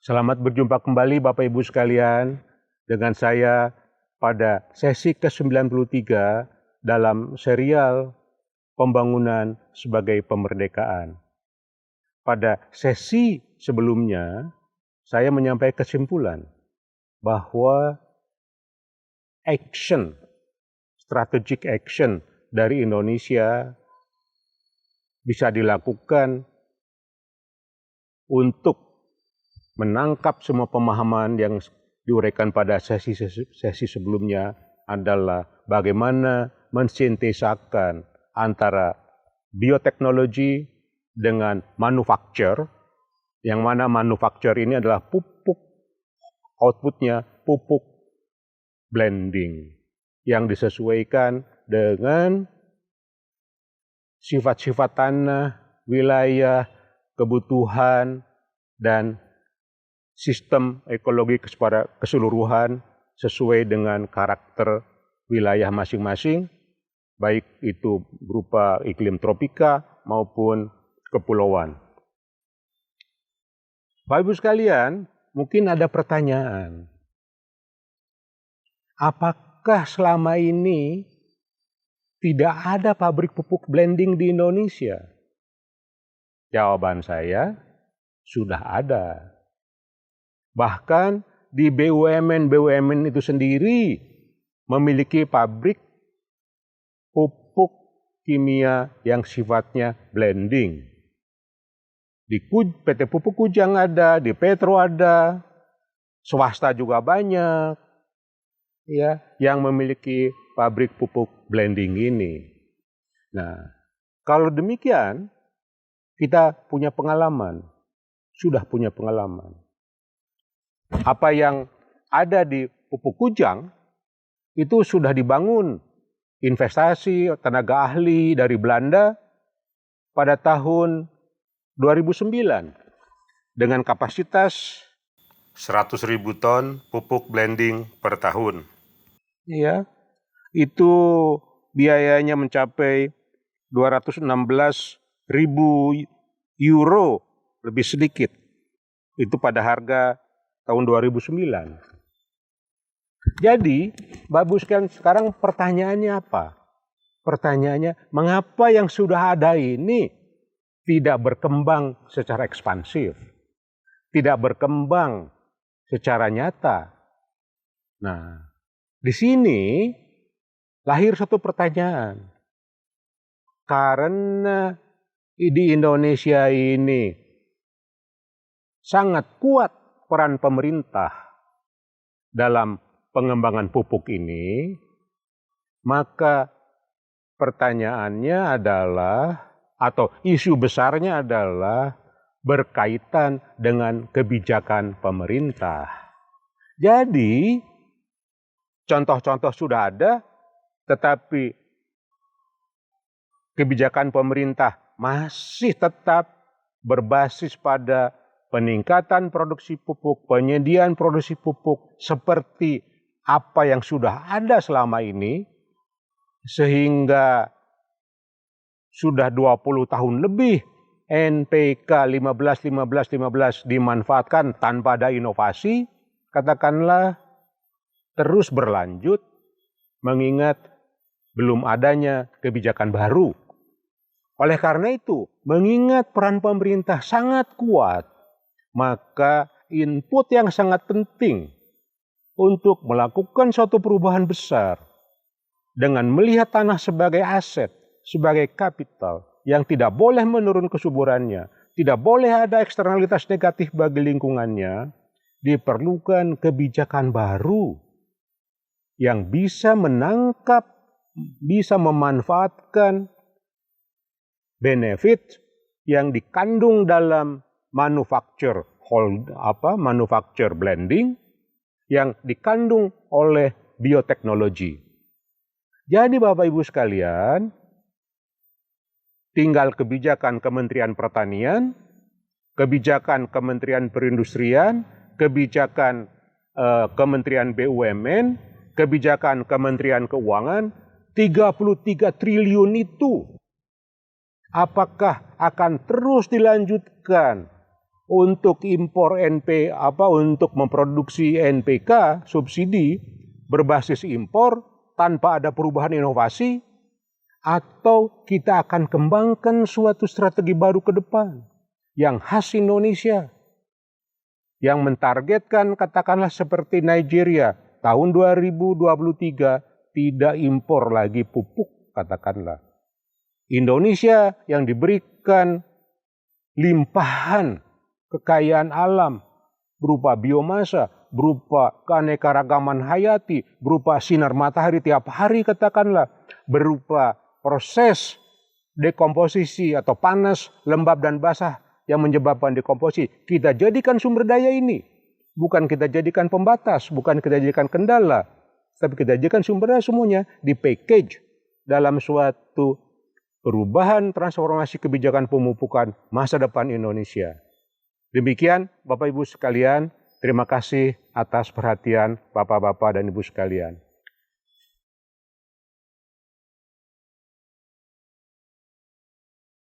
Selamat berjumpa kembali Bapak Ibu sekalian dengan saya pada sesi ke-93 dalam serial Pembangunan sebagai Pemerdekaan. Pada sesi sebelumnya, saya menyampaikan kesimpulan bahwa strategic action dari Indonesia bisa dilakukan untuk menangkap semua pemahaman yang diuraikan pada sesi sebelumnya adalah bagaimana mensintesakan antara bioteknologi dengan manufacture, yang mana manufacture ini adalah outputnya pupuk blending yang disesuaikan dengan sifat-sifat tanah, wilayah, kebutuhan, dan sistem ekologi secara keseluruhan sesuai dengan karakter wilayah masing-masing, baik itu berupa iklim tropika maupun kepulauan. Bapak Ibu sekalian, mungkin ada pertanyaan. Apakah selama ini tidak ada pabrik pupuk blending di Indonesia? Jawaban saya, sudah ada. Bahkan di BUMN itu sendiri memiliki pabrik pupuk kimia yang sifatnya blending. Di PT Pupuk Kujang ada, di Petro ada, swasta juga banyak ya yang memiliki pabrik pupuk blending ini. Nah, kalau demikian kita punya pengalaman, sudah punya pengalaman. Apa yang ada di Pupuk Kujang itu sudah dibangun investasi tenaga ahli dari Belanda pada tahun 2009 dengan kapasitas 100.000 ton pupuk blending per tahun. Ya, itu biayanya mencapai 216.000 euro, lebih sedikit. Itu pada harga tahun 2009. Jadi, Bapak Ibu sekalian, sekarang pertanyaannya apa? Pertanyaannya, mengapa yang sudah ada ini tidak berkembang secara ekspansif? Tidak berkembang secara nyata? Nah, di sini lahir satu pertanyaan. Karena di Indonesia ini sangat kuat peran pemerintah dalam pengembangan pupuk ini, maka pertanyaannya adalah, atau isu besarnya adalah berkaitan dengan kebijakan pemerintah. Jadi, contoh-contoh sudah ada, tetapi kebijakan pemerintah masih tetap berbasis pada peningkatan produksi pupuk, penyediaan produksi pupuk seperti apa yang sudah ada selama ini, sehingga sudah 20 tahun lebih NPK 15-15-15 dimanfaatkan tanpa ada inovasi, katakanlah terus berlanjut mengingat belum adanya kebijakan baru. Oleh karena itu, mengingat peran pemerintah sangat kuat, maka input yang sangat penting untuk melakukan suatu perubahan besar dengan melihat tanah sebagai aset, sebagai kapital yang tidak boleh menurun kesuburannya, tidak boleh ada eksternalitas negatif bagi lingkungannya, diperlukan kebijakan baru yang bisa menangkap, bisa memanfaatkan benefit yang dikandung dalam manufacture blending yang dikandung oleh bioteknologi. Jadi Bapak Ibu sekalian, tinggal kebijakan Kementerian Pertanian, kebijakan Kementerian Perindustrian, kebijakan Kementerian BUMN, kebijakan Kementerian Keuangan, 33 triliun itu apakah akan terus dilanjutkan untuk impor untuk memproduksi NPK subsidi berbasis impor tanpa ada perubahan inovasi, atau kita akan kembangkan suatu strategi baru ke depan yang khas Indonesia, yang mentargetkan katakanlah seperti Nigeria tahun 2023 tidak impor lagi pupuk katakanlah. Indonesia yang diberikan limpahan kekayaan alam berupa biomasa, berupa keanekaragaman hayati, berupa sinar matahari tiap hari katakanlah, berupa proses dekomposisi atau panas, lembab dan basah yang menyebabkan dekomposisi. Kita jadikan sumber daya ini, bukan kita jadikan pembatas, bukan kita jadikan kendala, tapi kita jadikan sumber daya semuanya di package dalam suatu perubahan transformasi kebijakan pemupukan masa depan Indonesia. Demikian Bapak Ibu sekalian, terima kasih atas perhatian Bapak-Bapak dan Ibu sekalian.